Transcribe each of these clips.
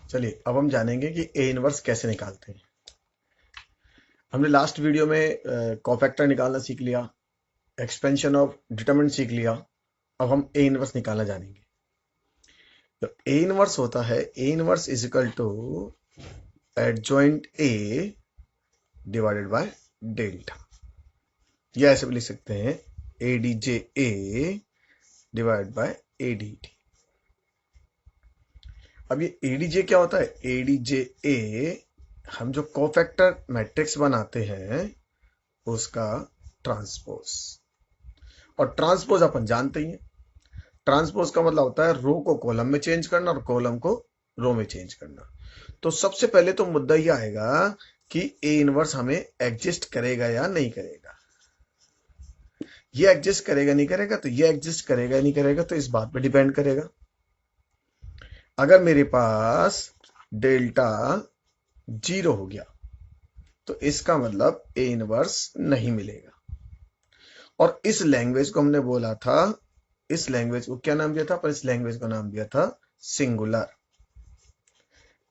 चलिए अब हम जानेंगे कि ए इनवर्स कैसे निकालते हैं। हमने लास्ट वीडियो में कोफैक्टर निकालना सीख लिया, एक्सपेंशन ऑफ डिटरमिनेंट सीख लिया। अब हम ए इनवर्स निकालना जानेंगे। तो ए इनवर्स होता है A inverse is equal to adjoint A divided by delta, या ऐसे भी लिख सकते हैं A D J A divide by A D T. अब ये ए डी जे क्या होता है? ए डी जे ए हम जो कोफैक्टर मैट्रिक्स बनाते हैं उसका ट्रांसपोज। और ट्रांसपोज अपन जानते ही हैं, ट्रांसपोज का मतलब होता है रो को कॉलम में चेंज करना और कॉलम को रो में चेंज करना। तो सबसे पहले तो मुद्दा ये आएगा कि ए इनवर्स हमें एग्जिस्ट करेगा या नहीं करेगा। ये एग्जिस्ट करेगा नहीं करेगा, तो ये एग्जिस्ट करेगा नहीं करेगा तो इस बात पे डिपेंड करेगा। अगर मेरे पास डेल्टा 0 हो गया तो इसका मतलब ए इनवर्स नहीं मिलेगा। और इस लैंग्वेज को हमने बोला था, इस लैंग्वेज को क्या नाम दिया था? पर इस लैंग्वेज को नाम दिया था सिंगुलर।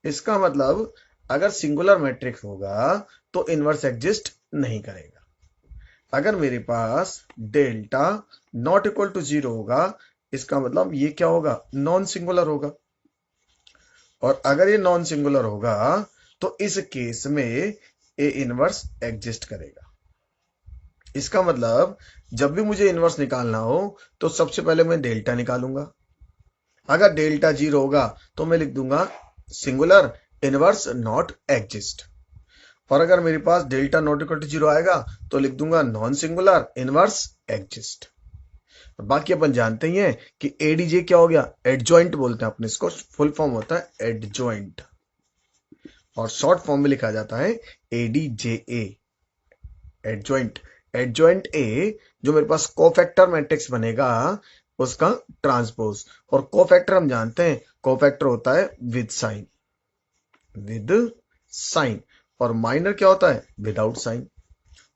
इसका मतलब अगर सिंगुलर मैट्रिक्स होगा तो इनवर्स एग्जिस्ट नहीं करेगा। अगर मेरे पास डेल्टा नॉट इक्वल टू 0 होगा, इसका मतलब ये क्या होगा? नॉन सिंगुलर होगा। और अगर ये नॉन सिंगुलर होगा तो इस केस में ए इनवर्स एग्जिस्ट करेगा। इसका मतलब जब भी मुझे इनवर्स निकालना हो तो सबसे पहले मैं डेल्टा निकालूंगा। अगर डेल्टा 0 होगा तो मैं लिख दूंगा सिंगुलर इनवर्स नॉट एग्जिस्ट। और अगर मेरे पास डेल्टा नॉट इक्वल टू 0 आएगा तो लिख दूंगा नॉन सिंगुलर इनवर्स एग्जिस्ट। बाकी अपन जानते ही हैं कि एडीजे क्या हो गया? एडजॉइंट बोलते हैं अपने इसको, फुल फॉर्म होता है एडजॉइंट और शॉर्ट फॉर्म में लिखा जाता है एडीजेए, एडजॉइंट। एडजॉइंट ए जो मेरे पास कोफैक्टर मैट्रिक्स बनेगा उसका ट्रांसपोज। और कोफैक्टर हम जानते हैं कोफैक्टर होता है विद साइन, विद साइन। और माइनर क्या होता है? Without sign.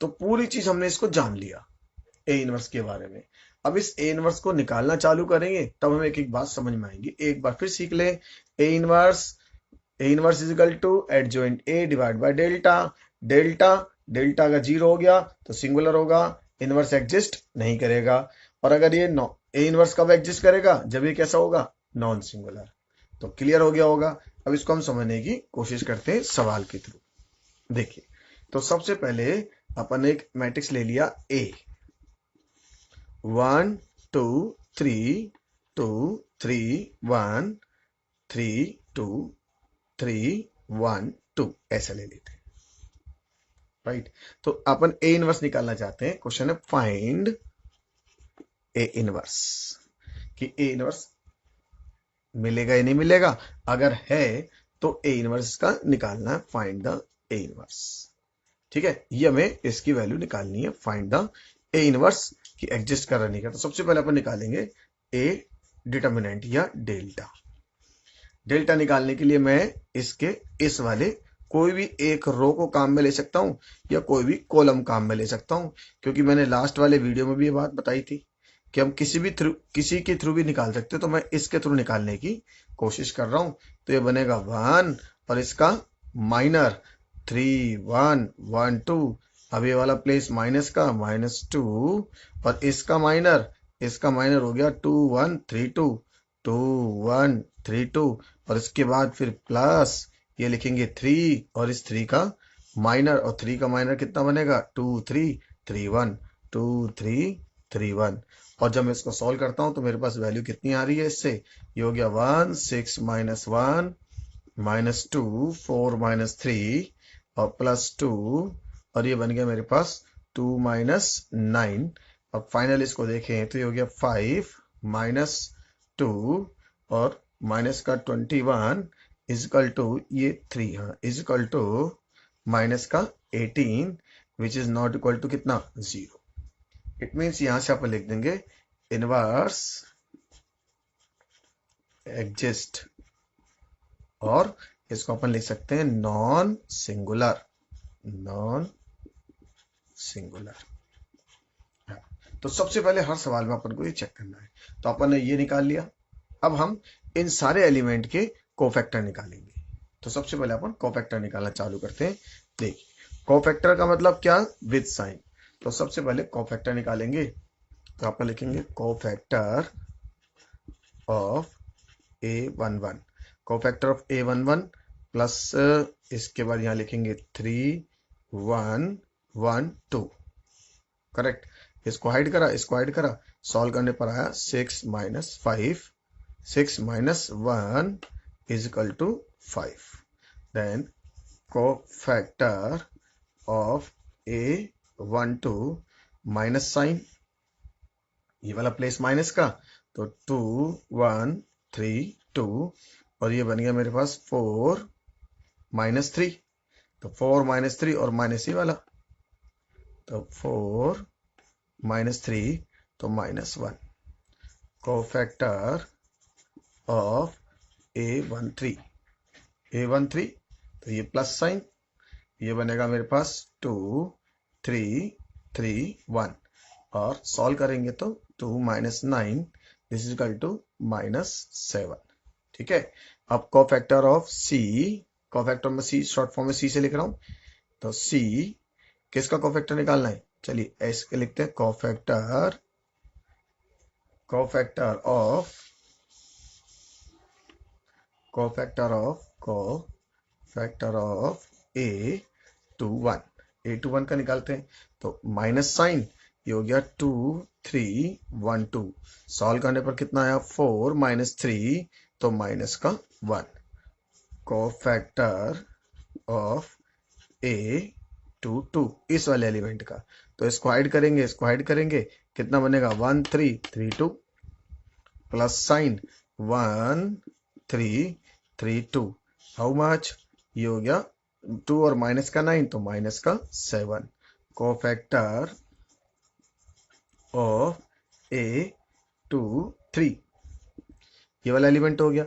तो पूरी चीज हमने इसको जान लिया ए इनवर्स के बारे में। अब इस ए इनवर्स को निकालना चालू करेंगे तब हमें एक एक बात समझ में आएंगी। एक बार फिर सीख ले। A inverse is equal to adjoint A divide by delta. Delta delta अगर 0 हो गया तो सिंगुलर होगा, इनवर्स एग्जिस्ट नहीं करेगा। और अगर ये ए इनवर्स कब एग्जिस्ट करेगा? जब ये कैसा होगा? Non singular. तो क्लियर हो गया होगा। अब इसको हम समझने की कोशिश करते हैं सवाल के थ्रू। देखिए, तो सबसे पहले अपन एक मैट्रिक्स ले लिया ए, 1 2 3 2 3 1 3 2 3 1 2 ऐसा ले लेते हैं, राइट। तो अपन ए इनवर्स निकालना चाहते हैं। क्वेश्चन है फाइंड ए इनवर्स, कि ए इनवर्स मिलेगा या नहीं मिलेगा। अगर है तो ए इनवर्स का निकालना है, फाइंड द ए इनवर्स। ठीक है, ये हमें इसकी वैल्यू निकालनी है, फाइंड द ए इनवर्स की एग्जिस्ट कर नहीं कर। तो सबसे पहले अपन निकालेंगे ए डिटर्मिनेंट या डेल्टा। डेल्टा निकालने के लिए मैं इसके इस वाले कोई भी एक रो को काम में ले सकता हूं या कोई भी कॉलम काम में ले सकता हूं, क्योंकि मैंने लास्ट वाले वीडियो में भी ये बात बताई थी कि हम किसी के थ्रू भी निकाल सकते हैं। तो मैं इसके थ्रू निकालने की कोशिश कर रहा हूं। तो ये बनेगा 1 और इसका माइनर 3 1 1 2। अब ये वाला प्लेस माइनस का -2 और इसका माइनर हो गया 2 1 3 2 2 1 3 2। और इसके बाद फिर प्लस ये लिखेंगे 3 और इस 3 का माइनर, और 3 का माइनर कितना बनेगा? 2 3 3 1 2 3 3 1। और जब मैं इसको सॉल्व करता हूं तो मेरे पास वैल्यू कितनी आ रही है इससे? ये हो गया 1 6 -1 -2 4 -3 और +2 और ये बन गया मेरे पास 2 -9। अब फाइनल इसको देखें तो ये हो गया 5 -2 और माइनस का 21 इजकल टू ये 3, हाँ इजकल टू माइनस का 18 which is not equal to कितना? 0। इट मीन्स यहां से अपन लिख देंगे इनवर्स एग्जिस्ट, और इसको अपन लिख सकते हैं नॉन सिंगुलर, नॉन सिंगुलर। तो सबसे पहले हर सवाल में अपन को ये चेक करना है। तो अपन ने ये निकाल लिया। अब हम इन सारे एलिमेंट के कोफैक्टर निकालेंगे। तो सबसे पहले अपन कोफैक्टर निकालना चालू करते हैं। देखिए, कोफैक्टर का मतलब क्या? With sign. तो सबसे पहले कोफैक्टर निकालेंगे, तो आप लिखेंगे cofactor of A11, cofactor of A11 plus इसके बाद यहाँ लिखेंगे 3 1 1 2। करेक्ट। इसको हाइड करा, इसको हाइड करा, सॉल्व करने पर आया 6 minus 5, 6 minus 1 is equal to 5। Then cofactor of A12 minus sign, ये वाला प्लेस माइनस का, तो 2 1 3 2, और ये बन गया मेरे पास 4 माइनस 3। तो 4 माइनस 3 और माइनस ये वाला, तो 4 माइनस 3 तो minus 1। Cofactor of A13, A13 तो ये प्लस साइन, ये बनेगा मेरे पास 2 3 3 1, और सॉल्व करेंगे तो 2 minus 9 this is equal to minus 7। ठीक है। अब कोफैक्टर ऑफ C, कोफैक्टर में C शॉर्ट फॉर्म में C से लिख रहा हूं, तो C किसका कोफैक्टर निकालना है? चलिए ऐसे के लिखते हैं, कोफैक्टर ऑफ A21, A21 का निकालते हैं, तो माइनस साइन, ये हो गया 2 3 1 2, सॉल्व करने पर कितना आया? 4 माइनस 3 तो माइनस का 1। कोफैक्टर ऑफ A22 इस वाले एलिमेंट का, तो इसको हाइड करेंगे, इसको हाइड करेंगे, कितना बनेगा? 1 3 3 2 प्लस साइन 1 3 3 2, हाउ मच? ये हो गया 2 और माइनस का 9 तो माइनस का 7। कोफैक्टर ऑफ A23 ये वाला एलिमेंट हो गया।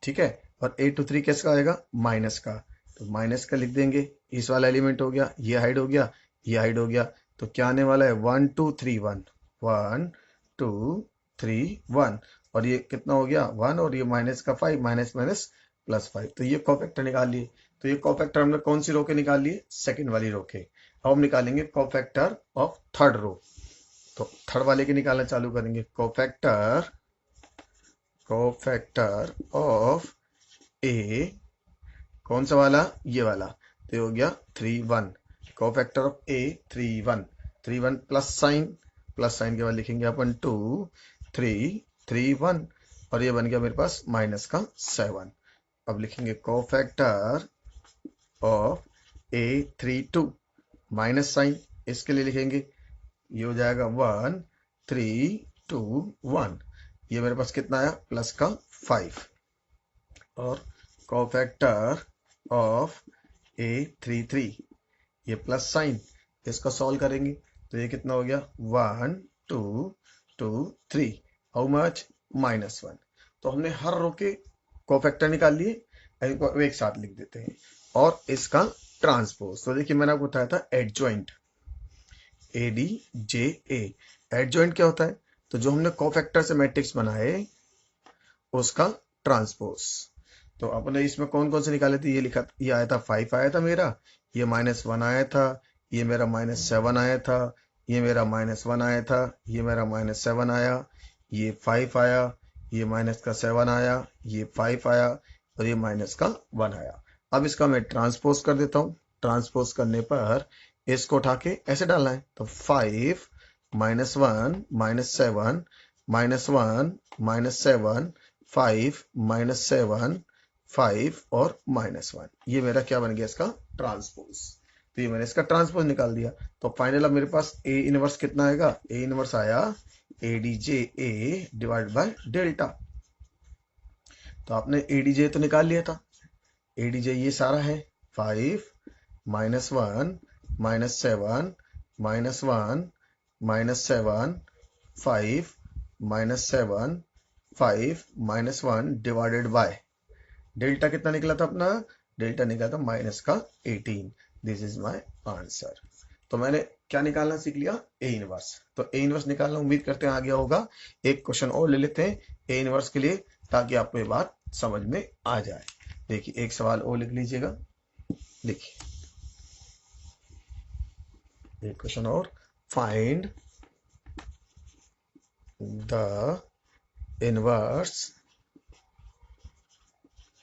ठीक है। और A23 किसका आएगा? माइनस का, तो माइनस का लिख देंगे। इस वाला एलिमेंट हो गया, ये हाइड हो गया, ये हाइड हो गया, तो क्या आने वाला है? 1 2 3 1 1 2 3 1, और ये कितना हो गया? 1, और ये माइनस का 5, माइनस माइनस प्लस 5। तो ये कोफैक्टर निकाल लिए। तो ये कोफैक्टर हमने कौन सी रो के निकाल लिए? सेकंड वाली रो के। अब हम निकालेंगे कोफैक्टर ऑफ थर्ड रो, तो थर्ड वाले के निकालना चालू करेंगे। कोफैक्टर ऑफ A, कौन सा वाला? ये वाला, तो हो गया 3 1। Cofactor of A31, 3 1 plus sign, plus sign के बाद लिखेंगे अपन 2 3 3 1, और ये बन गया मेरे पास माइनस का 7। अब लिखेंगे cofactor of A32 minus sign, इसके लिए लिखेंगे, ये हो जाएगा 1 3 2 1, ये मेरे पास कितना आया? प्लस का 5। और कोफैक्टर ऑफ A33 ये प्लस साइन, इसका सॉल्व करेंगे, तो ये कितना हो गया? 1 2 2 3, हाउ मच? माइनस 1। तो हमने हर रो के कोफैक्टर निकाल लिए, इनको एक साथ लिख देते हैं। और इसका ट्रांसपोज, तो देखिए मैंने आपको बताया था एडजॉइंट, ADJA। एडजॉइंट क्या होता है? तो जो हमने कोफैक्टर से मैट्रिक्स बनाए उसका ट्रांसपोज। तो अपने इसमें कौन कौन से निकाले थे? ये लिखा, ये आया था 5 आया था मेरा, ये -1 आया था, ये मेरा -7 आया था, ये मेरा -1 आया था, ये मेरा -7 आया, ये 5 आया, ये माइनस का 7 आया, ये 5 आया, और ये माइनस का 1 आया। अब इसका मैं ट्रांसपोज कर देता हूँ। ट्रांसपोज करने पर इसको उठा के ऐसे डालना है, तो 5 -1 -7 -1 -7 5 -7 5 और -1, ये मेरा क्या बन गया? इसका ट्रांसपोज। तो ये मैंने इसका ट्रांसपोज निकाल दिया। तो फाइनल अब मेरे पास A इनवर्स कितना आएगा? A इनवर्स आया ADJA डिवाइड बाय डेल्टा। तो आपने ADJ तो निकाल लिया था, ADJ ये सारा है 5 -1 -7 -1 -7 -7 5 -7 5 -1 डिवाइडेड बाय डेल्टा कितना निकला था अपना? डेल्टा निकला था माइनस का 18। This is my answer. तो मैंने क्या निकालना सीख लिया? ए इनवर्स। तो ए इनवर्स निकालना उम्मीद करते हैं आ गया होगा। एक क्वेश्चन और ले लेते हैं ए इनवर्स के लिए, ताकि आपको ये बात समझ में आ जाए। देखिए एक सवाल और लिख लीजिएगा। देखिए एक क्वेश्चन और, find the inverse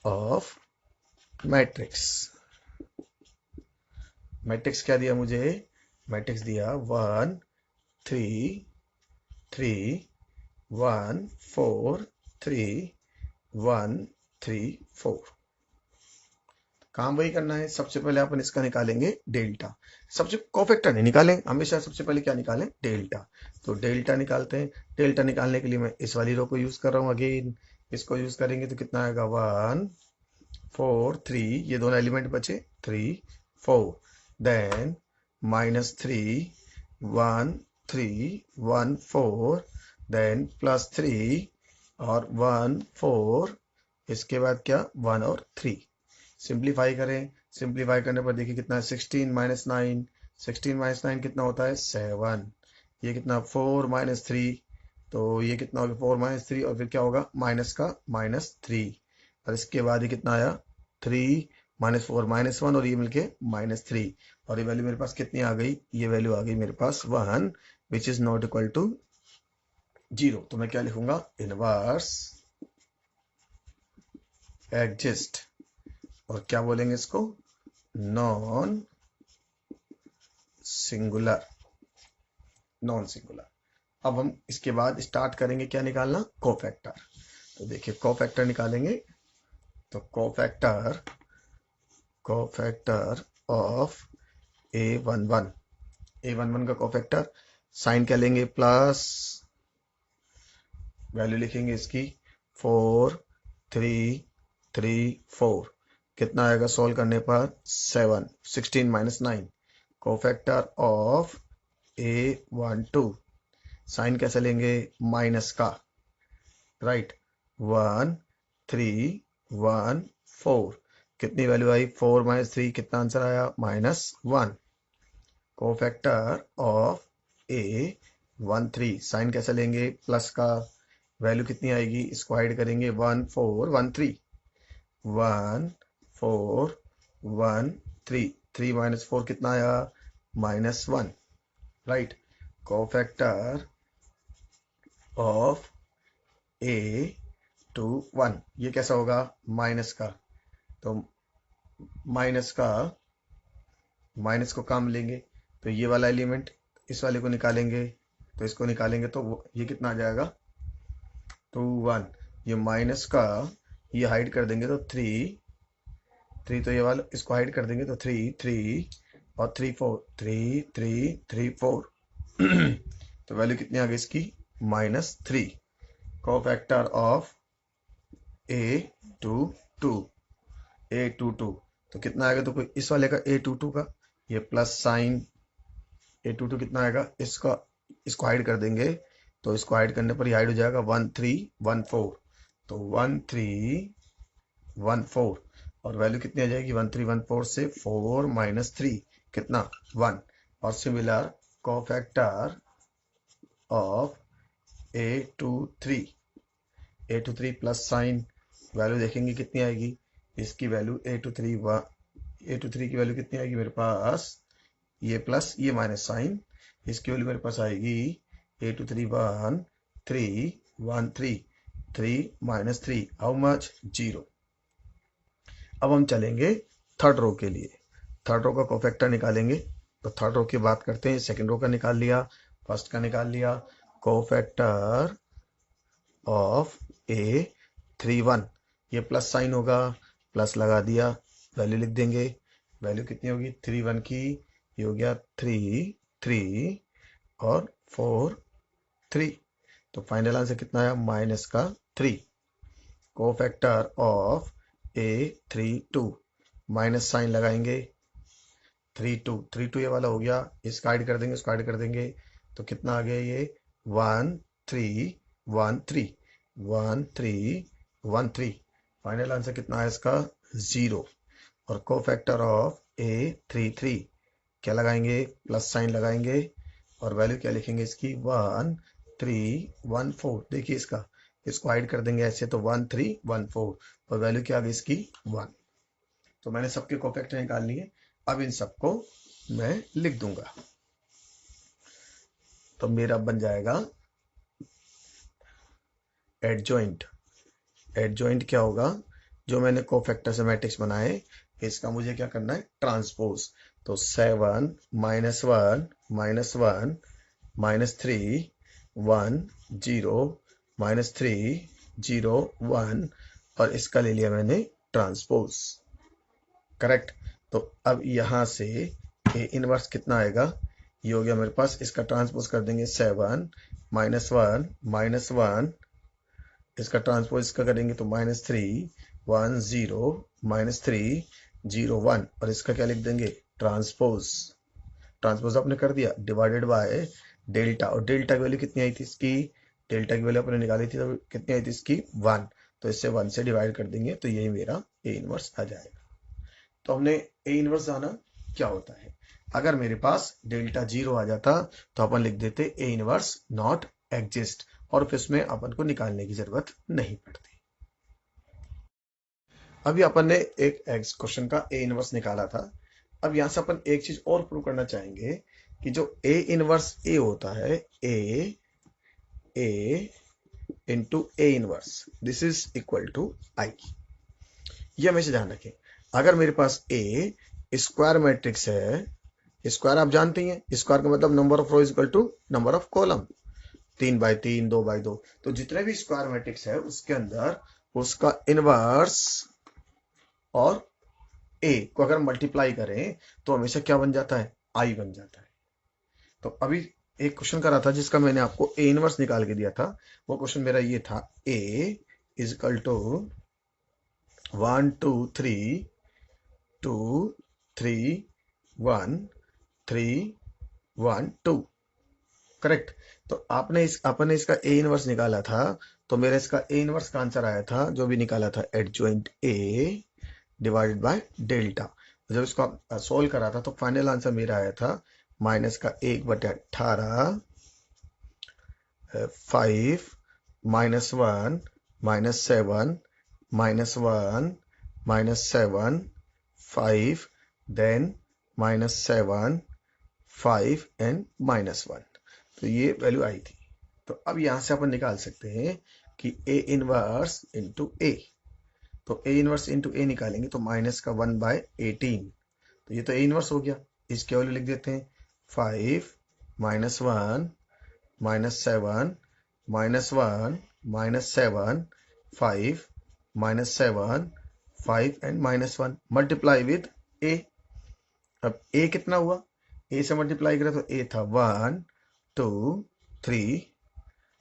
of matrix. Matrix क्या दिया मुझे? मैट्रिक्स दिया 1 3 3 1 4 3 1 3 4। काम वही करना है। सबसे पहले अपन इसका निकालेंगे डेल्टा। सबसे कोफैक्टर नहीं निकालें, हमेशा सबसे पहले क्या निकालें? डेल्टा। तो डेल्टा निकालते हैं। डेल्टा निकालने के लिए मैं इस वाली रो को यूज कर रहा हूँ। अगेन इसको यूज करेंगे तो कितना आएगा? 1 4 3, ये दोनों एलिमेंट बचे 3 4, देन -3 1 3 1 4, देन +3 और 1 4, इसके बाद क्या? 1 और 3। सिंप्लीफाई करें। सिंप्लीफाई करने पर देखिए कितना है? 16 - 9। 16 - 9 कितना होता है? 7। ये कितना? 4 - 3, तो ये कितना होगा? 4 - 3 और फिर क्या होगा? माइनस का -3, और इसके बाद ये कितना आया? 3 -4 -1, और ये मिलके -3, और ये वैल्यू मेरे पास कितनी आ गई? ये वैल्यू आ गई मेरे पास 1, which is not equal to 0। तो मैं क्या लिखूंगा? इनवर्स एग्जिस्ट, और क्या बोलेंगे इसको? Non singular. Non singular. अब हम इसके बाद स्टार्ट करेंगे क्या निकालना? कोफैक्टर। तो देखिए कोफैक्टर निकालेंगे। तो कोफैक्टर ऑफ A11 का कोफैक्टर, साइन क्या लेंगे? प्लस, वैल्यू लिखेंगे इसकी 4 3 3 4, कितना आएगा सॉल्व करने पर? 7। 16 - 9, कोफैक्टर ऑफ A12, साइन कैसे लेंगे? माइनस का, राइट। 1 3 1 4, कितनी वैल्यू आई? 4 - 3, कितना आंसर आया? -1। कोफैक्टर ऑफ A13, साइन कैसे लेंगे? प्लस का, वैल्यू कितनी आएगी? इसको ऐड करेंगे 1 4 1 3, 1 4 1 3, 3 - 4 कितना आया? -1, राइट। कोफैक्टर ऑफ A21, ये कैसा होगा? माइनस का, तो माइनस को काम लेंगे, तो ये वाला एलिमेंट इस वाले को निकालेंगे, तो इसको निकालेंगे तो ये कितना आ जाएगा? 2 1। ये माइनस का ये हाइड कर देंगे तो 3 तो ये वाला इसको हाइड कर देंगे तो 3 3 और 3 4, 3 3 3 4 तो वैल्यू कितनी आ गई इसकी? -3। कोफैक्टर ऑफ A22, तो कितना आएगा? तो कोई इस वाले का A22 का, ये प्लस साइन A22 कितना आएगा? इसको हाइड कर देंगे, तो इसको हाइड करने पर ये हाइड हो जाएगा 1 3 1 4, तो 1 3 1 4, और वैल्यू कितनी आ जाएगी? 1 3 1 4 से 4 - 3, कितना? 1। और similar cofactor of A23 plus sign, value देखेंगे कितनी आएगी? इसकी वैल्यू A23 की वैल्यू कितनी आएगी मेरे पास? ये प्लस ये माइनस साइन, इसकी वैल्यू मेरे पास आएगी A23 1 3 1 3 3 - 3, हाउ मच? 0। अब हम चलेंगे थर्ड रो के लिए। थर्ड रो का कोफैक्टर निकालेंगे। तो थर्ड रो की बात करते हैं। सेकंड रो का निकाल लिया, फर्स्ट का निकाल लिया। कोफैक्टर ऑफ A31, ये प्लस साइन होगा, प्लस लगा दिया, वैल्यू लिख देंगे। वैल्यू कितनी होगी? 3 1 की, ये हो गया 3 3 और 4 3, तो फाइनल आंसर कितना आया? -3। Cofactor of A32, minus sign लगाएंगे, 3 2 ये वाला हो गया, इसका ऐड कर देंगे, इसको ऐड कर देंगे, तो कितना आ गया? ये 1 3 1 3 1 3 1 3, फाइनल आंसर कितना है इसका? 0। और कोफैक्टर ऑफ A33, क्या लगाएंगे? प्लस साइन लगाएंगे, और वैल्यू क्या लिखेंगे इसकी? 1 3 1 4। देखिए इसको ऐड कर देंगे ऐसे, तो 1 3 1 4, और वैल्यू क्या आ गई इसकी 1। तो मैंने सबके कोफैक्टर निकाल लिए। अब इन सबको मैं लिख दूंगा। तो मेरा बन जाएगा एडजॉइंट। एडजॉइंट क्या होगा, जो मैंने कोफैक्टर से मैट्रिक्स बनाए इसका मुझे क्या करना है, ट्रांसपोज। तो 7 -1 -1 -3 1 0 -3 0 1 और इसका ले लिया मैंने ट्रांसपोज। करेक्ट। तो अब यहां से ए इनवर्स कितना आएगा, ये हो गया मेरे पास। इसका ट्रांसपोज कर देंगे 7 -1 -1, इसका ट्रांसपोज इसका करेंगे तो -3 1 0 -3 0 1 और इसका क्या लिख देंगे, ट्रांसपोज। ट्रांसपोज आपने कर दिया डिवाइडेड बाय डेल्टा। और डेल्टा की वैल्यू कितनी आई थी इसकी, डेल्टा की वैल्यू आपने निकाली थी तो कितनी आई थी इसकी 1। तो इससे 1 से डिवाइड कर देंगे तो यही मेरा ए इनवर्स आ जाएगा। तो हमने ए इनवर्स जाना क्या होता है। अगर मेरे पास डेल्टा 0 आ जाता तो अपन लिख देते ए इनवर्स नॉट एग्जिस्ट और फिर उसमें अपन को निकालने की जरूरत नहीं पड़ती। अभी अपन ने एक क्वेश्चन का ए इनवर्स निकाला था। अब यहां से अपन एक चीज और प्रूव करना चाहेंगे कि जो ए इनवर्स ए होता है, A into A inverse, this is equal to I. ये हमेशा ध्यान रखें। अगर मेरे पास ए स्क्वायर मैट्रिक्स है, स्क्वायर आप जानते हैं, स्क्वायर का मतलब number of row is equal to number of column, 3x3 2x2। तो जितने भी स्क्वायर मैट्रिक्स है उसके अंदर उसका इनवर्स और ए को अगर मल्टीप्लाई करें तो हमेशा क्या बन जाता है, आई बन जाता है। तो अभी एक क्वेश्चन करा था जिसका मैंने आपको ए इनवर्स निकाल के दिया था। वो क्वेश्चन मेरा ये था, ए इज इक्वल टू 1 2 3 2 3 1 3 1 2। करेक्ट। तो आपने इसका ए इनवर्स निकाला था तो मेरा इसका ए इनवर्स का आंसर आया था जो भी निकाला था, adjoint A divided by delta. जब इसको सोल्व करा था तो फाइनल आंसर मेरा आया था -1/18 5 -1 -7 -1 -7 5 देन -7 5 एंड -1। तो ये वैल्यू आई थी। तो अब यहां से अपन निकाल सकते हैं कि ए इनवर्स इंटू ए। तो ए इनवर्स इंटू ए निकालेंगे तो -1/18। तो ये तो ए इनवर्स हो गया। इसके वैल्यू लिख देते हैं 5 -1 -7 -1 -7 5 -7 5 एंड -1 मल्टीप्लाई विद ए। अब ए कितना हुआ, ए से मल्टीप्लाई करें तो ए था 1 2 3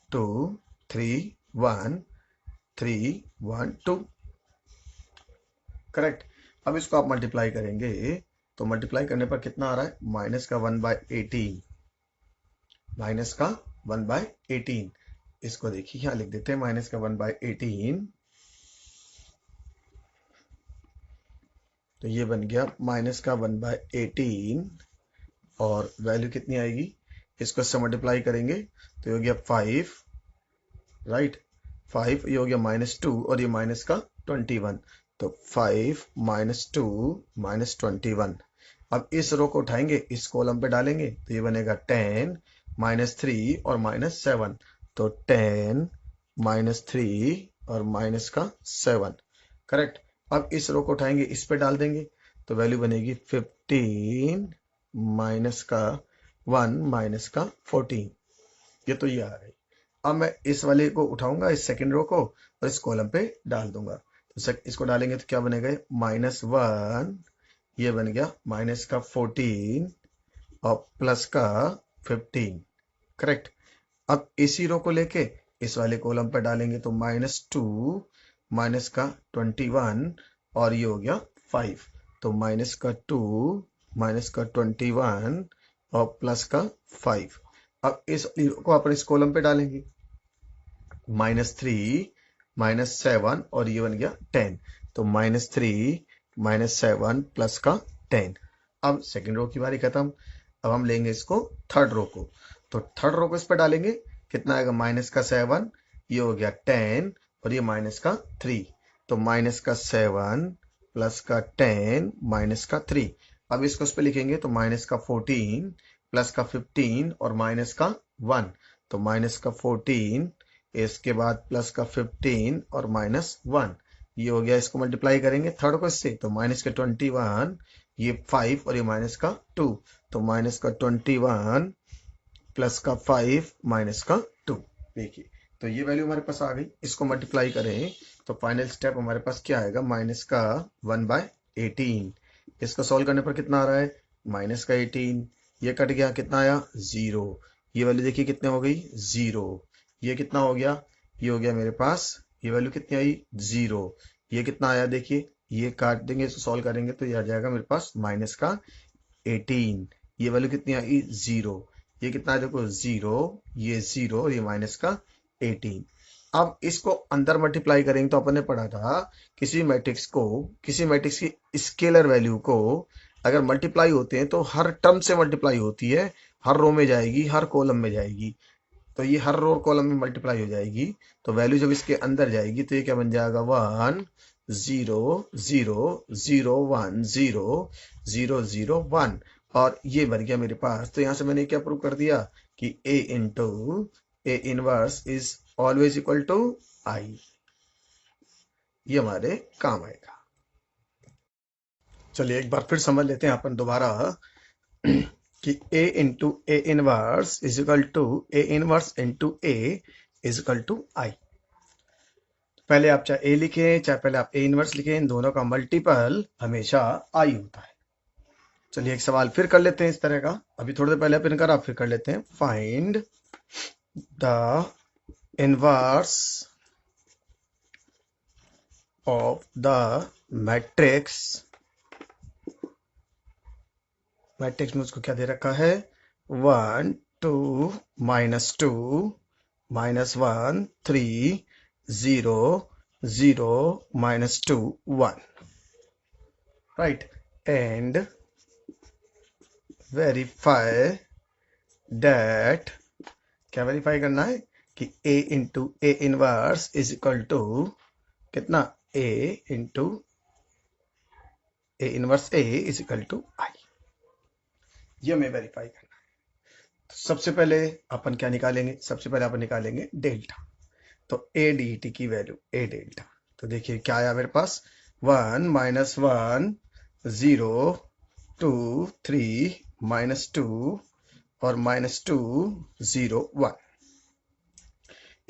2 3 1 3 1 2। करेक्ट। अब इसको आप मल्टीप्लाई करेंगे तो मल्टीप्लाई करने पर कितना आ रहा है, -1/18। -1/18। इसको देखिए यहां लिख देते हैं -1/18। तो ये बन गया -1/18 और वैल्यू कितनी आएगी, इसको इससे मल्टीप्लाई करेंगे तो ये हो गया 5, राइट 5, ये हो गया -2 और ये -21। तो 5 -2 -21। अब इस रो को उठाएंगे इस कॉलम पे डालेंगे तो ये बनेगा 10 -3 और -7। तो 10 -3 और -7। करेक्ट। अब इस रो को उठाएंगे इस पे डाल देंगे तो वैल्यू बनेगी 15 -1 -14। ये तो ये आ रही। अब मैं इस वाले को उठाऊंगा, इस सेकंड रो को, और इस कॉलम पे डाल दूंगा। तो इसको डालेंगे तो क्या बनेगा, -1, ये बन गया -14 और +15। करेक्ट। अब इसी रो को लेके इस वाले कॉलम पे डालेंगे तो -2 -21 और ये हो गया 5। तो -2 -21 और +5। अब इस को अपन इस कॉलम पे डालेंगे -3 -7 और ये बन गया 10। तो -3 -7 +10। अब सेकंड रो की बारी खत्म। अब हम लेंगे इसको थर्ड रो को। तो थर्ड रो को इस पे डालेंगे, कितना आएगा, -7, ये हो गया 10 और ये -3। तो माइनस का 7 प्लस का 10 माइनस का 3। अब इसको उस पर लिखेंगे तो माइनस का 14 प्लस का 15 और माइनस का 1। तो माइनस का 14, इसके बाद प्लस का 15 और माइनस 1। ये हो गया, इसको मल्टीप्लाई करेंगे थर्ड को इससे तो माइनस का 21, ये 5 और ये माइनस का 2। तो माइनस का 21 प्लस का 5 माइनस का 2। देखिए, तो ये वैल्यू हमारे पास आ गई। इसको मल्टीप्लाई करें तो फाइनल स्टेप हमारे पास क्या आएगा, माइनस का 1/18। इसको सॉल्व करने पर कितना आ रहा है, माइनस का 18। ये कट गया, कितना आया, 0। ये वैल्यू देखिए कितने हो गई, 0। ये कितना हो गया, ये हो गया मेरे पास, ये वैल्यू कितनी आई, 0। ये कितना आया, देखिए ये काट देंगे, इसको सॉल्व करेंगे तो ये आ जाएगा मेरे पास माइनस का 18। ये वैल्यू कितनी आई, 0। ये कितना है, देखो 0, ये 0 और ये माइनस का 18। अब इसको अंदर मल्टीप्लाई करेंगे तो अपन ने पढ़ा था किसी मैट्रिक्स की स्केलर वैल्यू को अगर मल्टीप्लाई होते हैं तो हर टर्म से मल्टीप्लाई होती है, हर रो में जाएगी, हर कॉलम में जाएगी। तो ये हर रो कॉलम में मल्टीप्लाई हो जाएगी, तो वैल्यू जब इसके अंदर जाएगी तो ये क्या बन जाएगा, 1 0 0 0 1 0 0 0 1। और ये बन गया मेरे पास। तो यहां से मैंने क्या प्रूव कर दिया कि a into A inverse is always equal to I. ये हमारे काम आएगा। चलिए एक बार फिर समझ लेते हैं अपन दोबारा कि a into A inverse is equal to A inverse into A is equal to I. पहले आप चाहे a लिखें चाहे पहले आप ए इनवर्स लिखें, इन दोनों का मल्टीपल हमेशा आई होता है। चलिए एक सवाल फिर कर लेते हैं इस तरह का। अभी थोड़ी देर पहले अपन करा, फिर कर लेते हैं। Find the inverse of the matrix में उसको क्या दे रखा है, 1 2 -2 -1 3 0 0 -2 1, राइट। एंड वेरीफाई दैट, क्या वेरीफाई करना है कि a into A inverse is equal to कितना, a into A inverse a is equal to I. ये हमें वेरीफाई करना है। तो सबसे पहले अपन क्या निकालेंगे, सबसे पहले अपन निकालेंगे डेल्टा। तो a dt की वैल्यू a डेल्टा, तो देखिए क्या आया मेरे पास, 1 -1 0 2 3 -2 और -2 0 1।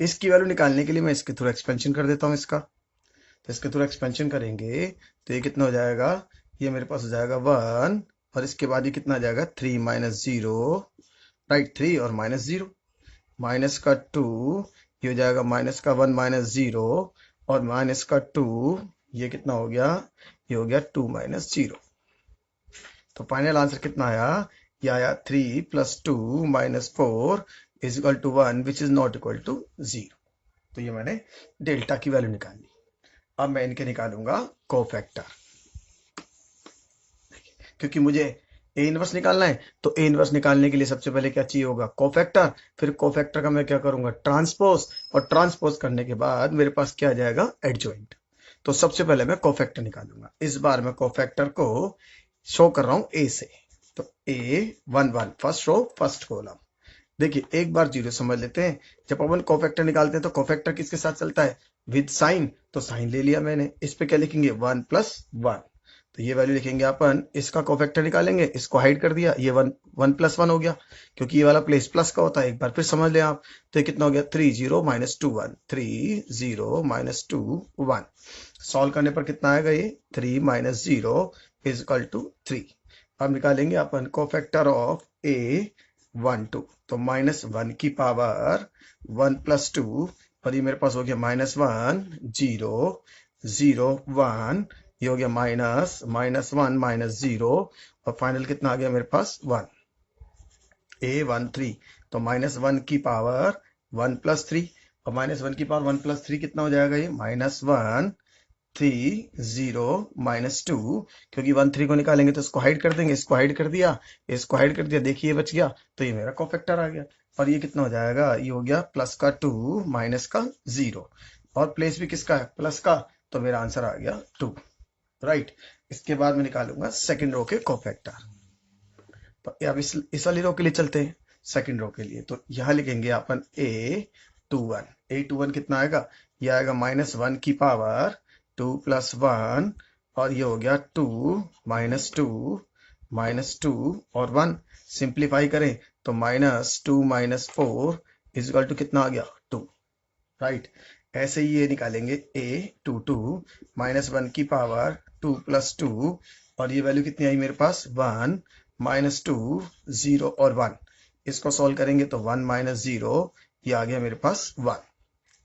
इसकी वैल्यू निकालने के लिए मैं इसके थ्रू एक्सपेंशन कर देता हूं इसका। तो इसके थ्रू एक्सपेंशन करेंगे तो ये कितना हो जाएगा, ये मेरे पास हो जाएगा 1 और इसके बाद ये कितना आ जाएगा, 3 -0, राइट, 3 और -0 माइनस का 2, ये हो जाएगा माइनस का 1 -0 और माइनस का 2, ये कितना हो गया, ये हो गया 2 -0। तो फाइनल आंसर कितना आया, ये आया 3 + 2 -4 is equal to 1 which is not equal to 0। तो ये मैंने डेल्टा की वैल्यू निकाली। अब मैं इनके निकालूंगा कोफैक्टर, क्योंकि मुझे ए इनवर्स निकालना है। तो ए इनवर्स निकालने के लिए सबसे पहले क्या चाहिए होगा, कोफैक्टर। फिर कोफैक्टर का मैं क्या करूंगा, ट्रांसपोज, और ट्रांसपोज करने के बाद मेरे पास क्या आ जाएगा, एडजॉइंट। तो सबसे पहले मैं कोफैक्टर निकालूंगा। इस बार मैं कोफैक्टर को शो कर रहा हूं ए से। तो ए 1 1 फर्स्ट रो फर्स्ट कॉलम। देखिए एक बार जीरो समझ लेते हैं। जब अपन कोफैक्टर निकालते हैं तो कोफैक्टर किसके साथ चलता है, विद साइन। तो साइन ले लिया मैंने। इस पे क्या लिखेंगे, 1 + 1। तो ये वैल्यू लिखेंगे अपन, इसका कोफैक्टर निकालेंगे, इसको हाइड कर दिया, ये 1 1 + 1 हो गया, क्योंकि ये वाला प्लेस प्लस का होता है। एक बार फिर समझ लें आप। तो ये कितना हो गया, 3 0 -2 1, 3 0 -2 1। सॉल्व करने पर कितना आएगा, ये 3 -0 इज इक्वल टू 3। अब निकालेंगे अपन कोफैक्टर ऑफ a 1 2। तो -1 की पावर 1 + 2 और ये मेरे पास हो गया -1 0 0 1, ये हो गया -1 -0 और फाइनल कितना आ गया मेरे पास, 1 a 1 3। तो -1 की पावर 1 + 3 और -1 की पावर 1 + 3 कितना हो जाएगा, ये -1 3 0 -2, क्योंकि 1 3 को निकालेंगे तो इसको हाइड कर देंगे, इसको हाइड कर दिया, इसको हाइड कर दिया, देखिए बच गया। तो ये मेरा कोफैक्टर आ गया। और ये कितना हो जाएगा, ये हो गया +2 - का 0 और प्लेस भी किसका है, प्लस का। तो मेरा आंसर आ गया 2, राइट। इसके बाद मैं निकालूंगा सेकंड रो के कोफैक्टर। तो अब इस वाली रो के लिए चलते हैं, सेकंड रो के लिए। तो यहाँ लिखेंगे अपन a21 कितना आएगा, ये आएगा -1 की पावर 2 + 1, और ये हो गया 2 -2 और 1। सिंप्लीफाई करें तो -2 - 4 इक्वल टू कितना आ गया, 2, राइट। ऐसे ही ये निकालेंगे a22 -1 की पावर 2 + 2, और ये वैल्यू कितनी आई मेरे पास, 1 -2 0 और 1। इसको सॉल्व करेंगे तो 1 - 0, ये आ गया मेरे पास 1,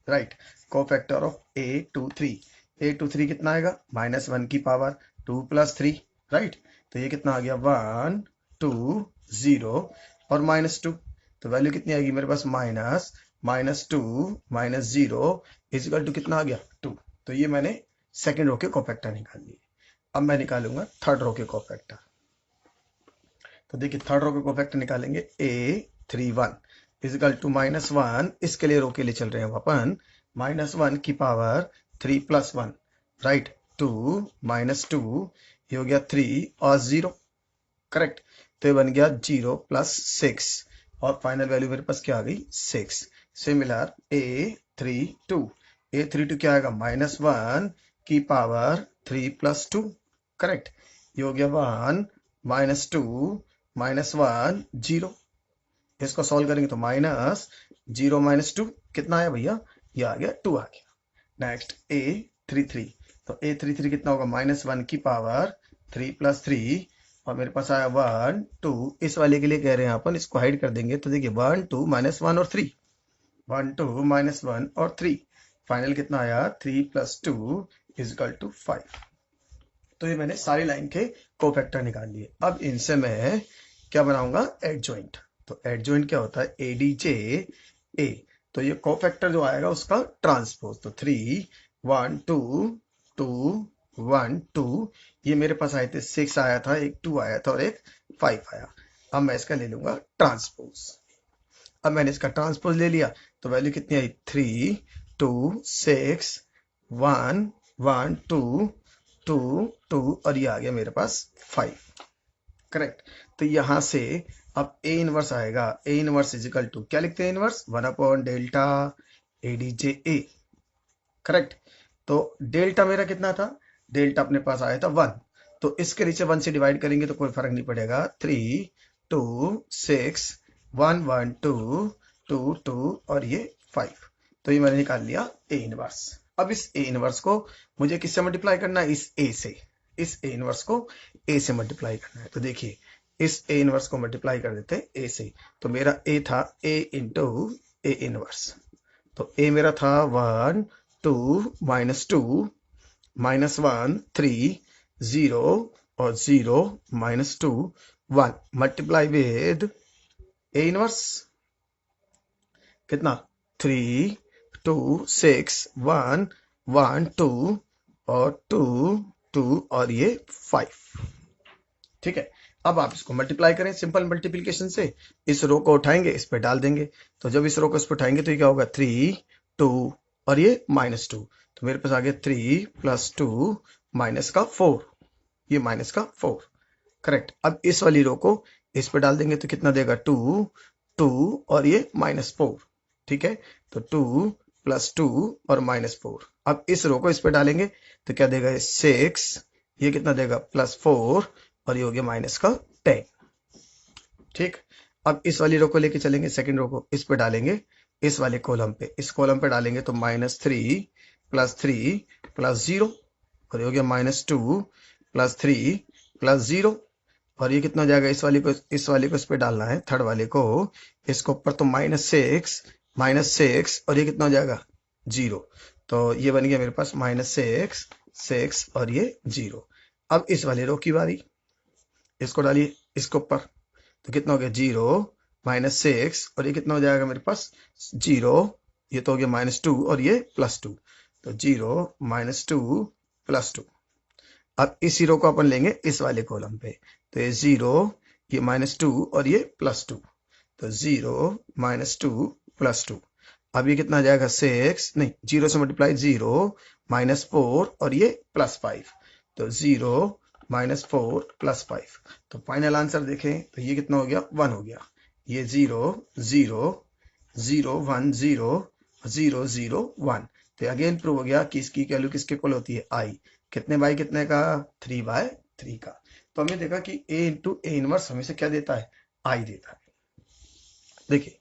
राइट। कोफैक्टर ऑफ a23 कितना आएगा, -1 की पावर 2 + 3, राइट। तो ये कितना आ गया, 1 2 0 और -2। तो वैल्यू कितनी आएगी मेरे पास, -2 - 0 इक्वल टू कितना आ गया, 2। तो ये मैंने सेकंड रो के कोफैक्टर निकाल लिए। अब मैं निकालूंगा थर्ड रो के कोफैक्टर। तो देखिए थर्ड रो के कोफैक्टर निकालेंगे a31 इक्वल टू -1, इसके लिए रो के लिए चल रहे हैं अपन, -1 की पावर 3 + 1, राइट। 2 -2, ये हो गया 3 और 0, करेक्ट। तो ये बन गया 0 + 6, और फाइनल वैल्यू मेरे पास क्या आ गई, 6। सिमिलर a32 क्या आएगा, -1 की पावर 3 + 2, करेक्ट। ये हो गया 1 -2 -1 0। इसको सॉल्व करेंगे तो -0 - 2 कितना आया भैया, ये आ गया 2 आ गया। नेक्स्ट a33, तो a33 कितना होगा, -1 की पावर 3 + 3, और मेरे पास आया 1 2। इस वाले के लिए कह रहे हैं अपन, इसको हाइड कर देंगे तो देखिए 1 2 -1 और 3, 1 2 -1 और 3, फाइनल कितना आया, 3 + 2 = 5। तो ये मैंने सारी लाइन के कोफैक्टर निकाल लिए। अब इनसे मैं क्या बनाऊंगा, एडजॉइंट। तो एडजॉइंट क्या होता है, ADJ A। तो ये कोफैक्टर जो आएगा उसका ट्रांसपोज, तो 3 1 2 2 1 2, ये मेरे पास आए थे 6 आया था, एक 2 आया था और एक 5 आया। अब मैं इसका ले लूंगा ट्रांसपोज। अब मैंने इसका ट्रांसपोज ले लिया तो वैल्यू कितनी आई, 3 2 6 1 1 2 2 2, और ये आ गया मेरे पास 5, करेक्ट। तो यहां से अब A इनवर्स आएगा, A इनवर्स इजिकल टू क्या लिखते हैं, इनवर्स 1/डेल्टा ADJ, करेक्ट। तो डेल्टा मेरा कितना था, डेल्टा अपने पास आया था 1, तो इसके नीचे 1 से डिवाइड करेंगे तो कोई फर्क नहीं पड़ेगा। 3 2 6 1 1 2 2 2 और ये 5। तो ये मैंने निकाल लिया A इनवर्स। अब इस A इनवर्स को मुझे किससे मल्टीप्लाई करना है, इस A से। इस A इनवर्स को A से मल्टीप्लाई करना है। तो देखिए इस A इनवर्स को मल्टीप्लाई कर देते हैं A से। तो मेरा A था A × A इनवर्स। तो A मेरा था 1 2 -2 -1 3 0 और 0 -2 1 मल्टीप्लाई विद A इनवर्स कितना, 3 2 6 1 1 2 और 2 2 और ये 5, ठीक है। अब आप इसको मल्टीप्लाई करें सिंपल मल्टीप्लिकेशन से, इस रो को उठाएंगे इस पे डाल देंगे। तो जब इस रो को इस पे उठाएंगे तो ये क्या होगा, 3 2 और ये -2, तो मेरे पास आ गया 3 + 2 -4, ये -4, करेक्ट। अब इस वाली रो को इस पे डाल देंगे तो कितना देगा, 2 2 और ये -4, ठीक है। तो 2 + 2 और -4। अब इस रो को इस पे डालेंगे तो क्या देगा, 6, ये कितना देगा, +4 और ये हो गया -10, ठीक। अब इस वाली रो को लेके चलेंगे, सेकंड रो को इस पे डालेंगे, इस वाले कॉलम पे, इस कॉलम पे डालेंगे तो -3 + 3 + 0 और ये हो गया -2 + 3 + 0, और ये कितना हो जाएगा, इस वाले को इस पे डालना है, थर्ड वाले को इसको ऊपर, तो -6 और ये कितना हो जाएगा, 0। तो ये बन गया मेरे पास -6 और ये 0। अब इस वाले रो की बारी, इसको डालिए इसके ऊपर, तो कितना हो गया, 0 -6 और ये कितना हो जाएगा मेरे पास, 0, ये तो हो गया -2 और ये +2, तो 0 -2 +2। अब इस 0 को अपन लेंगे इस वाले कॉलम पे, तो ये 0, ये -2 और ये +2, तो 0 -2 +2। अब ये कितना आ जाएगा 6, नहीं 0 से मल्टीप्लाई 0 -4 और ये +5, तो 0 -4 +5। तो फाइनल आंसर देखें तो ये कितना हो गया 1 हो गया। ये 0 0 0 1 0 0 0 1। तो अगेन प्रूव हो गया कि इसकी वैल्यू किसके इक्वल होती है i। कितने बाई कितने का 3/3 का। तो हमने देखा कि a इंटू ए इनवर्स हमें से क्या देता है i देता है। देखिए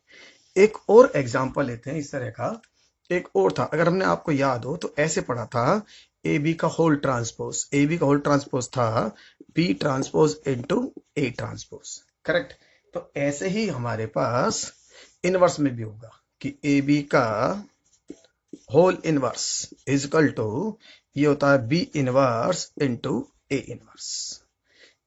एक और एग्जांपल लेते हैं इस तरह का। एक और था, अगर हमने आपको याद हो तो ऐसे पढ़ा था ए बी का होल ट्रांसपोज। ए बी का होल ट्रांसपोज था B transpose into A transpose, correct. तो ऐसे ही हमारे पास इनवर्स में भी होगा कि ए बी का whole inverse is equal to, ये होता है B inverse into A inverse.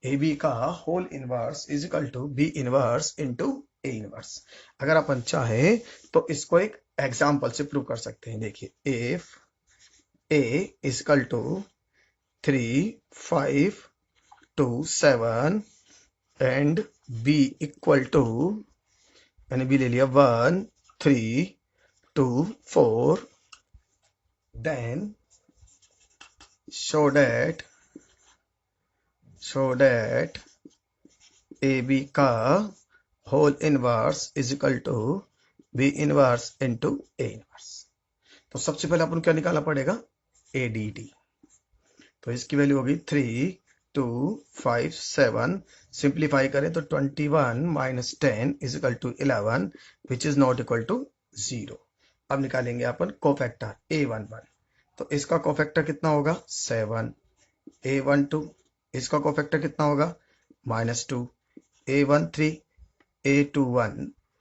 A B का whole inverse is equal to B inverse into A inverse. अगर अपन चाहे तो इसको एक एग्जाम्पल से प्रूव कर सकते हैं। देखिए if A is equal to 3 5 2 7 and B equal to, मैंने बी ले लिया 1 3 2 4, then show that AB का whole inverse is equal to B inverse into A inverse. तो सबसे पहले अपन क्या निकालना पड़ेगा ADD। तो इसकी वैल्यू होगी 3 2 5 7, सिंप्लीफाई करें तो 21 - 10 is equal to 11 which is not equal to 0। अब निकालेंगे अपन कोफैक्टर A11। तो इसका कोफैक्टर कितना होगा 7, A12 इसका कोफैक्टर कितना होगा -2, A13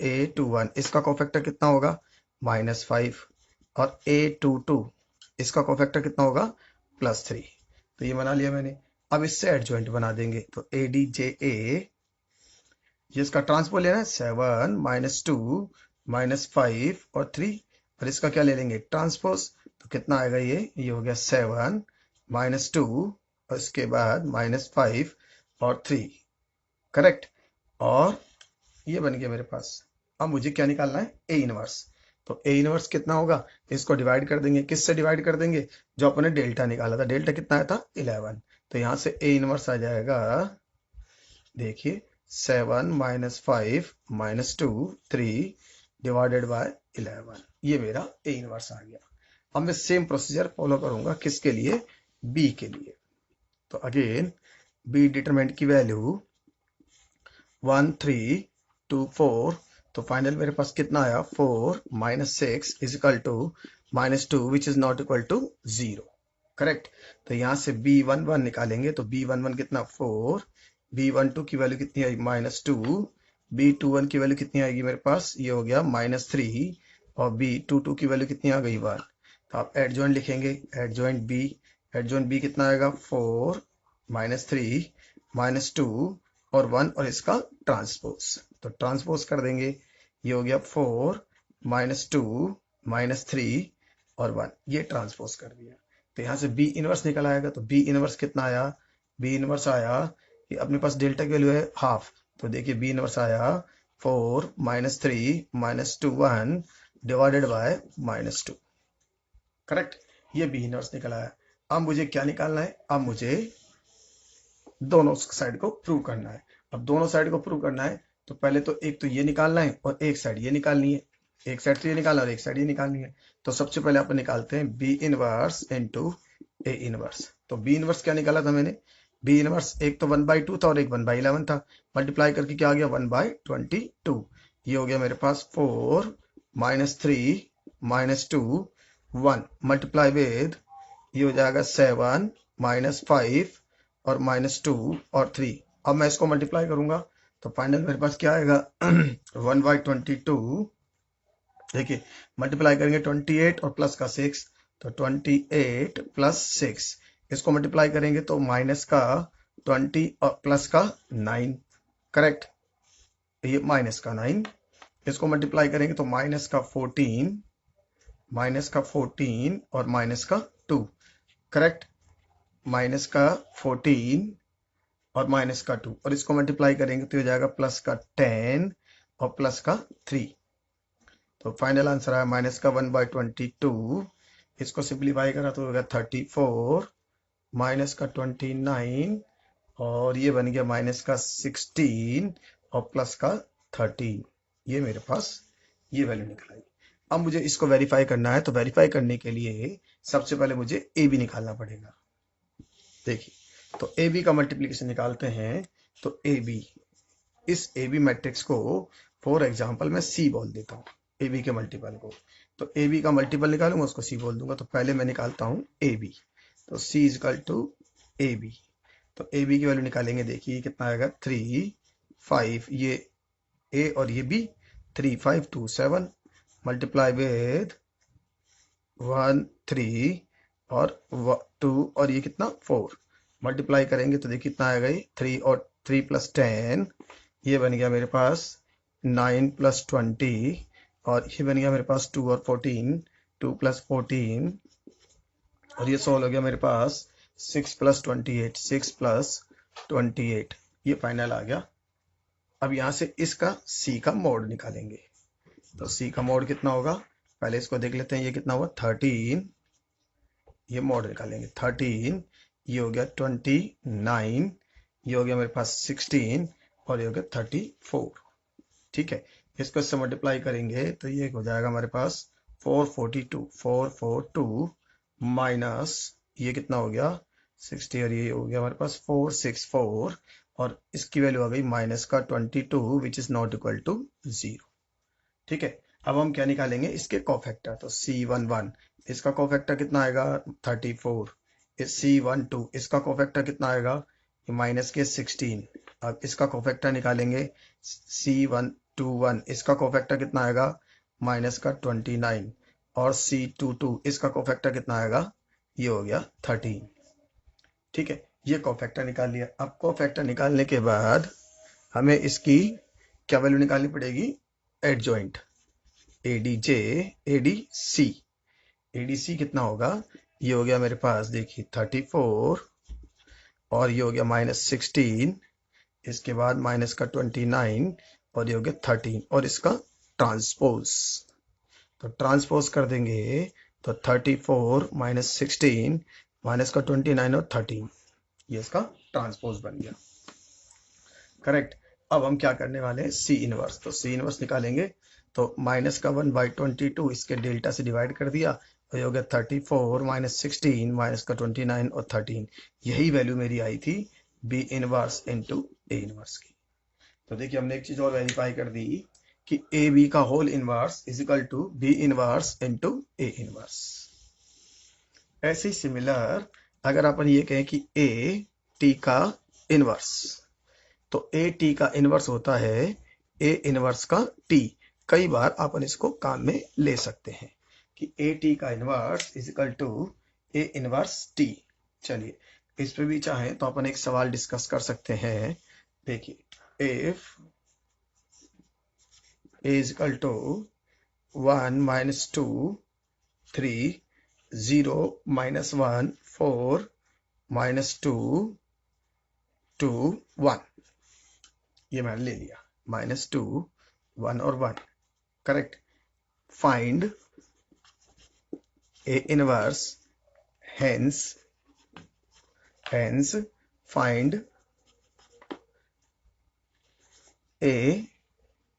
A21 इसका कोफैक्टर कितना होगा -5 और A22 इसका कोफैक्टर कितना होगा +3। तो ये बना लिया मैंने। अब इससे एडजॉइंट बना देंगे तो ADJA, जिसका ट्रांसपोज लेना है 7 -2 -5 और 3, और इसका क्या ले लेंगे ट्रांसपोज। तो कितना आएगा ये हो गया 7 -2 और इसके बाद -5 और 3, करेक्ट। और ये बन गया मेरे पास। अब मुझे क्या निकालना है ए इनवर्स। तो ए इनवर्स कितना होगा, इसको डिवाइड कर देंगे। किससे डिवाइड कर देंगे, जो अपने डेल्टा निकाला था। डेल्टा कितना आया था 11। तो यहां से ए इनवर्स आ जाएगा, देखिए 7 -5 -2 3 डिवाइडेड बाय 11। ये मेरा ए इनवर्स आ गया। अब मैं सेम प्रोसीजर फॉलो करूंगा किसके लिए, बी के लिए। तो अगेन बी डिटरमिनेंट की वैल्यू 1 3 2 4। तो फाइनल मेरे पास कितना आया 4 - 6 is equal to -2 which is not equal to 0, correct. तो यहां से B11 निकालेंगे तो B11 कितना 4, B12 की वैल्यू कितनी आई -2, B21 की वैल्यू कितनी आएगी मेरे पास, ये हो गया -3 और B22 की वैल्यू कितनी आ गई 1। तो आप एडजॉइंट लिखेंगे, एडजॉइंट बी कितना आएगा 4 -3 -2 और 1 और इसका ट्रांसपोज। तो ट्रांसपोज कर देंगे, ये हो गया 4 -2 -3 और 1, ये ट्रांसपोज कर दिया। तो यहां से बी इनवर्स निकल आएगा। तो बी इनवर्स कितना आया, बी इनवर्स आया कि अपने पास डेल्टा की वैल्यू है हाफ। तो देखिए बी इनवर्स आया 4 -3 -2 1 डिवाइडेड बाय -2, करेक्ट। ये बी इनवर्स निकल आया। अब मुझे क्या निकालना है, अब मुझे दोनों साइड को प्रूव करना है। अब दोनों साइड को प्रूव करना है तो पहले तो एक तो ये निकालना है और एक साइड ये निकालनी है। एक साइड तो ये निकालना और एक साइड ये निकालनी है। तो सबसे पहले अपन निकालते हैं B inverse into A inverse. तो बी इनवर्स क्या निकाला था मैंने, बी इनवर्स एक तो 1/2 था और एक 1/11 था। मल्टीप्लाई करके क्या आ गया 1/22। ये हो गया मेरे पास 4 -3 -2 1 मल्टीप्लाई विद, ये हो जाएगा 7 -5 और -2 और 3। अब मैं इसको मल्टीप्लाई करूंगा तो फाइनल मेरे पास क्या आएगा 1/22। देखिए मल्टीप्लाई करेंगे 28 और प्लस का 6, तो 28 + 6। इसको मल्टीप्लाई करेंगे तो माइनस का 20 और प्लस का 9, करेक्ट। ये माइनस का 9। इसको मल्टीप्लाई करेंगे तो माइनस का 14 और माइनस का 2, करेक्ट। माइनस का 14 और माइनस का 2 और इसको मल्टीप्लाई करेंगे तो हो जाएगा प्लस का 10 और प्लस का 3, तो फाइनल आंसर आया -1/22। इसको सिंप्लीफाई करा तो हो गया 34 -29 और ये बन गया -16 और +13। ये मेरे पास ये वैल्यू निकल आई। अब मुझे इसको वेरीफाई करना है, तो वेरीफाई करने के लिए सबसे पहले मुझे ए बी निकालना पड़ेगा। देखिए, तो ए बी का मल्टीप्लीकेशन निकालते हैं। तो ए बी, इस ए बी मैट्रिक्स को फॉर एग्जाम्पल मैं सी बोल देता हूँ, ए बी के मल्टीपल को। तो ए बी का मल्टीपल निकालूंगा, उसको सी बोल दूंगा। तो पहले मैं निकालता हूँ ए बी, तो C is equal to A B. तो ए बी की वैल्यू निकालेंगे। देखिए कितना आएगा, 3 5, ये ए और ये बी, 3 5 2 7 मल्टीप्लाई विद 1 3 और 2 और ये कितना 4 मल्टीप्लाई करेंगे तो देखिए कितना आएगा, ये 3 और 3 + 10, ये बन गया मेरे पास 9 + 20 और ये बन गया मेरे पास 2 और 14, 2 + 14 और ये 16 हो गया मेरे पास 6 + 28, 6 + 28, ये फाइनल आ गया। अब यहाँ से इसका सी का मोड निकालेंगे। तो सी का मोड कितना होगा, पहले इसको देख लेते हैं। ये कितना हुआ 13, ये मोड निकालेंगे 13, ये हो गया 29, ये हो गया मेरे पास 16 और ये हो गया 34। ठीक है, इसको इससे मल्टीप्लाई करेंगे तो ये हो जाएगा हमारे पास 442 माइनस ये कितना हो गया 60 और ये हो गया हमारे पास 464 और इसकी वैल्यू आ गई -22 which is not equal to 0। ठीक है, अब हम क्या निकालेंगे, इसके कोफैक्टर। तो C11 इसका कोफैक्टर कितना आएगा 34, C12 इसका कोफैक्टर कितना आएगा माइनस के 16। अब इसका कोफैक्टर निकालेंगे, C121 इसका कोफैक्टर कितना आएगा -29 और C22 इसका कोफैक्टर कितना आएगा, ये हो गया 13। ठीक है, ये कोफैक्टर निकाल लिया। अब कोफैक्टर निकालने के बाद हमें इसकी क्या वैल्यू निकालनी पड़ेगी, एडजॉइंट ADJ ADC। ADC कितना होगा, ये हो गया मेरे पास देखिए 34 और ये हो गया -16, इसके बाद -29 और ये हो गया 13 और इसका ट्रांसपोज। तो ट्रांसपोज कर देंगे तो 34 -16 -29 और 13, ये इसका ट्रांसपोज बन गया। करेक्ट। अब हम क्या करने वाले हैं, सी इनवर्स। तो सी इनवर्स निकालेंगे। तो -1/22 इसके डेल्टा से डिवाइड कर दिया तो ये हो गया 34 -16 -29 और 13। यही वैल्यू मेरी आई थी B inverse into A inverse की। तो देखिए हमने एक चीज और वेरीफाई कर दी कि ए बी का whole inverse is equal to B inverse into A inverse. ऐसे ही सिमिलर अगर अपन ये कहें कि ए टी का इनवर्स, तो ए टी का इनवर्स होता है ए इनवर्स का टी। कई बार अपन इसको काम में ले सकते हैं कि ए टी का inverse is equal to A inverse T. चलिए इस पे भी चाहें तो अपन एक सवाल डिस्कस कर सकते हैं। देखिए, if A is equal to 1 - 2 3 0 -1 4 -2 2 1, ये मैंने ले लिया -2 1 और 1। Correct. Find A inverse, hence find A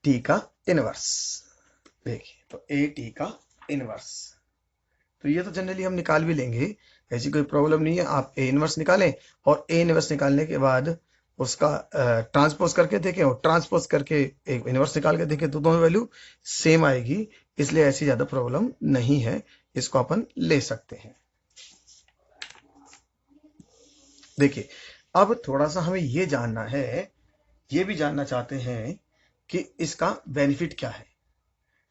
T का इनवर्स। देखिए, तो ए टी का इनवर्स तो ये तो जनरली हम निकाल भी लेंगे, ऐसी कोई प्रॉब्लम नहीं है। आप ए इनवर्स निकालें और ए इनवर्स निकालने के बाद उसका ट्रांसपोज करके देखें और ट्रांसपोज करके एक इनवर्स निकाल के देखें तो दोनों वैल्यू सेम आएगी। इसलिए ऐसी ज्यादा प्रॉब्लम नहीं है, इसको अपन ले सकते हैं। देखिए, अब थोड़ा सा हमें ये जानना है, ये भी जानना चाहते हैं कि इसका बेनिफिट क्या है।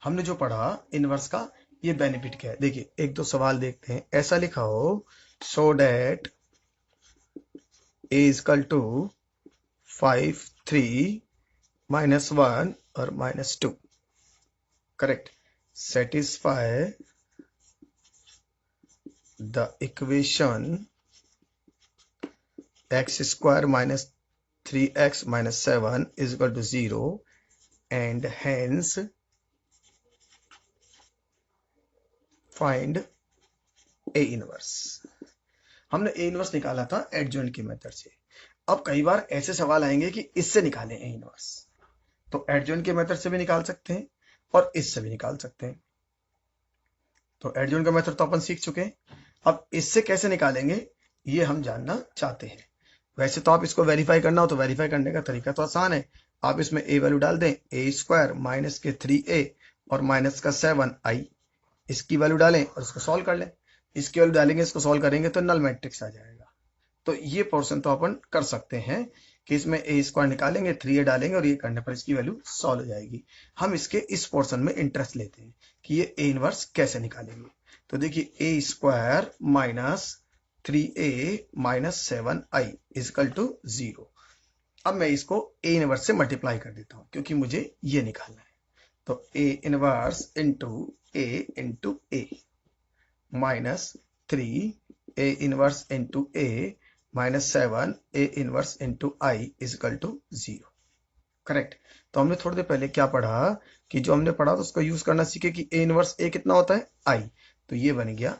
हमने जो पढ़ा इनवर्स का, ये बेनिफिट क्या है। देखिए एक दो सवाल देखते हैं। ऐसा लिखा हो, so det A is equal to 5 3 -1 और -2। Correct. Satisfy the equation x² - 3x - 7 is equal to 0 and hence find A inverse. हमने ए इनवर्स निकाला था एडजॉइंट के मेथड से। अब कई बार ऐसे सवाल आएंगे कि इससे निकालें ए इनवर्स, तो एडजॉइंट के मेथड से भी निकाल सकते हैं और इससे भी निकाल सकते हैं। तो एडजॉइंट का मेथड तो अपन सीख चुके हैं, अब इससे कैसे निकालेंगे ये हम जानना चाहते हैं। वैसे तो आप इसको वेरीफाई करना हो तो वेरीफाई करने का तरीका तो आसान है, आप इसमें ए वैल्यू डाल दें, ए स्क्वायर माइनस के 3a और माइनस का 7i, इसकी वैल्यू डालें और इसको सॉल्व कर लें। इसकी वैल्यू डालेंगे, इसको सॉल्व करेंगे तो नल मैट्रिक्स आ जाएगा। तो ये पोर्शन तो अपन कर सकते हैं कि इसमें ए स्क्वायर निकालेंगे, 3a डालेंगे और ये करने पर इसकी वैल्यू सॉल्व हो जाएगी। हम इसके इस पोर्शन में इंटरेस्ट लेते हैं कि ये ए इनवर्स कैसे निकालेंगे। तो देखिए A square minus 3a minus 7i is equal to 0। अब मैं इसको ए इनवर्स से मल्टीप्लाई कर देता हूं क्योंकि मुझे ये निकालना है। तो A inverse into A minus 3 A inverse into A minus 7 A inverse into I is equal to 0। Correct. तो हमने थोड़ी देर पहले क्या पढ़ा कि जो हमने पढ़ा तो उसको यूज करना सीखे कि ए इनवर्स ए कितना होता है, आई। तो ये बन गया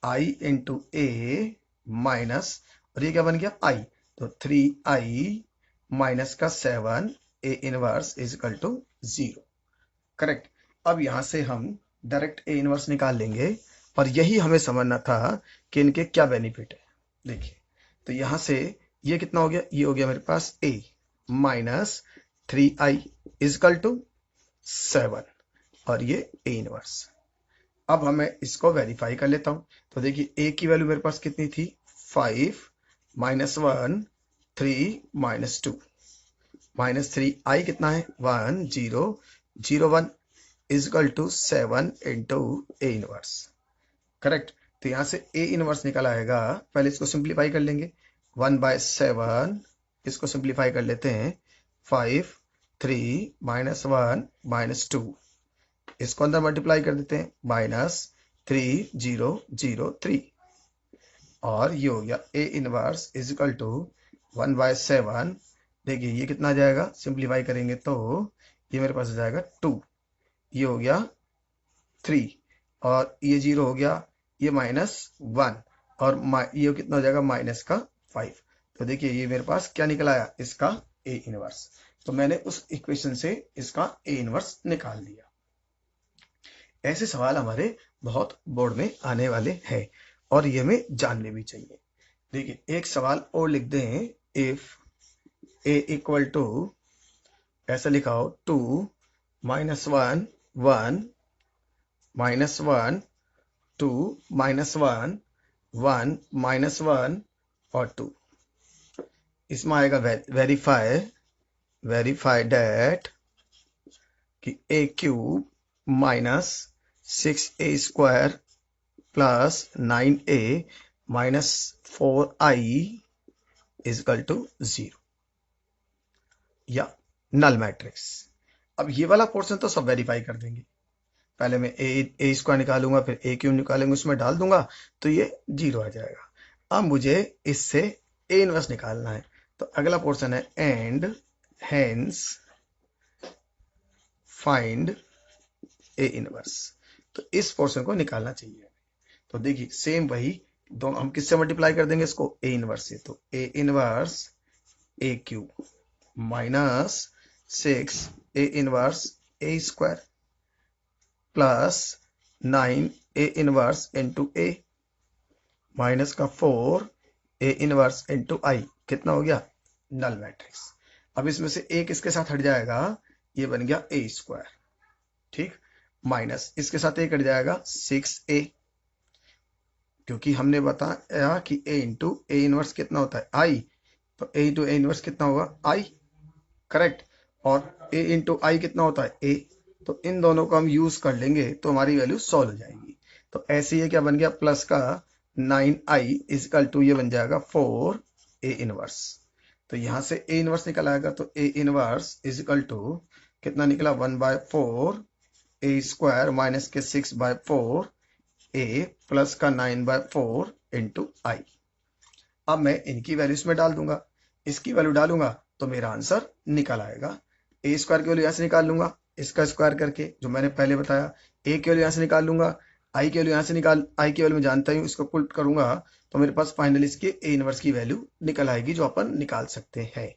आई इंटू ए माइनस, और ये क्या बन गया आई, तो 3i माइनस का 7 A inverse is equal to 0। Correct. अब यहां से हम डायरेक्ट ए इनवर्स निकाल लेंगे और यही हमें समझना था कि इनके क्या बेनिफिट है। देखिए, तो यहां से ये कितना हो गया, ये हो गया मेरे पास a minus 3i is equal to 7 और ये a इनवर्स। अब हमें इसको वेरीफाई कर लेता हूं। तो देखिए a की वैल्यू मेरे पास कितनी थी, 5 माइनस 1 3 माइनस 2 माइनस 3i कितना है 1 0 0 1 is equal to 7 into A inverse. Correct. तो यहां से ए इनवर्स निकल आएगा, पहले इसको सिंप्लीफाई कर लेंगे, 1/7 इसको सिंप्लीफाई कर लेते हैं, 5 3 माइनस 1 माइनस 2 इसको अंदर मल्टीप्लाई कर देते हैं, माइनस 3 0 0 3 और ये हो गया ए इनवर्स इजकल टू 1/7। देखिए ये कितना आ जाएगा, सिंप्लीफाई करेंगे तो ये मेरे पास आ जाएगा 2, ये हो गया 3 और ये 0 हो गया, ये -1 और ये कितना हो जाएगा माइनस का 5। तो देखिए ये मेरे पास क्या निकल आया, इसका ए इनवर्स। तो मैंने उस इक्वेशन से इसका ए इनवर्स निकाल लिया। ऐसे सवाल हमारे बहुत बोर्ड में आने वाले हैं और ये हमें जानने भी चाहिए। देखिए एक सवाल और लिख दें, इफ a इक्वल टू, ऐसा लिखा हो 2 माइनस 1 1 माइनस 1 2 माइनस 1 1 माइनस 1 और 2। इसमें आएगा वेरीफाई डेट कि a cube minus 6a square plus 9a minus 4i is equal to 0 या नल मैट्रिक्स। अब ये वाला पोर्शन तो सब वेरीफाई कर देंगे, पहले मैं ए स्क्वायर निकालूंगा, फिर ए क्यूब निकालेंगे, उसमें डाल दूंगा तो ये 0 आ जाएगा। अब मुझे इससे ए इनवर्स निकालना है, तो अगला पोर्शन है and hence find A inverse. तो इस पोर्शन को निकालना चाहिए। तो देखिए सेम वही दोनों हम किससे मल्टीप्लाई कर देंगे इसको, ए इनवर्स से। तो A inverse A cube minus 6 A inverse A square plus 9 A inverse into A minus का 4 ए इनवर्स इंटू आई, कितना हो गया नल मैट्रिक्स। अब इसमें से एक इसके साथ हट जाएगा, ये बन गया ए स्क्वायर, ठीक, माइनस इसके साथ एक हट जाएगा 6a, क्योंकि हमने बताया कि a इंटू ए इनवर्स कितना होता है आई, तो a इंटू ए इनवर्स कितना होगा आई। करेक्ट। और a इंटू आई कितना होता है a, तो इन दोनों को हम यूज कर लेंगे तो हमारी वैल्यू सॉल्व हो जाएगी। तो ऐसे ये क्या बन गया, प्लस का 9i इजकल टू ये बन जाएगा 4a इनवर्स। तो यहां से a इनवर्स निकल आएगा, तो a इनवर्स इजकल टू कितना निकला 1/4 a स्क्वायर माइनस के 6/4 a प्लस का 9/4 इंटू आई। अब मैं इनकी वैल्यूज में डाल दूंगा, इसकी वैल्यू डालूंगा तो मेरा आंसर निकल आएगा। ए स्क्वायर की वैल्यू यहां से निकाल लूंगा इसका स्क्वायर करके, जो मैंने पहले बताया, ए की वैल्यू यहां से निकाल लूंगा, आई की वैल्यू यहाँ से निकाल, आई की वैल्यू मैं जानता हूँ, इसको पुट करूंगा तो मेरे पास फाइनल इसके ए इनवर्स की वैल्यू निकल आएगी जो अपन निकाल सकते हैं।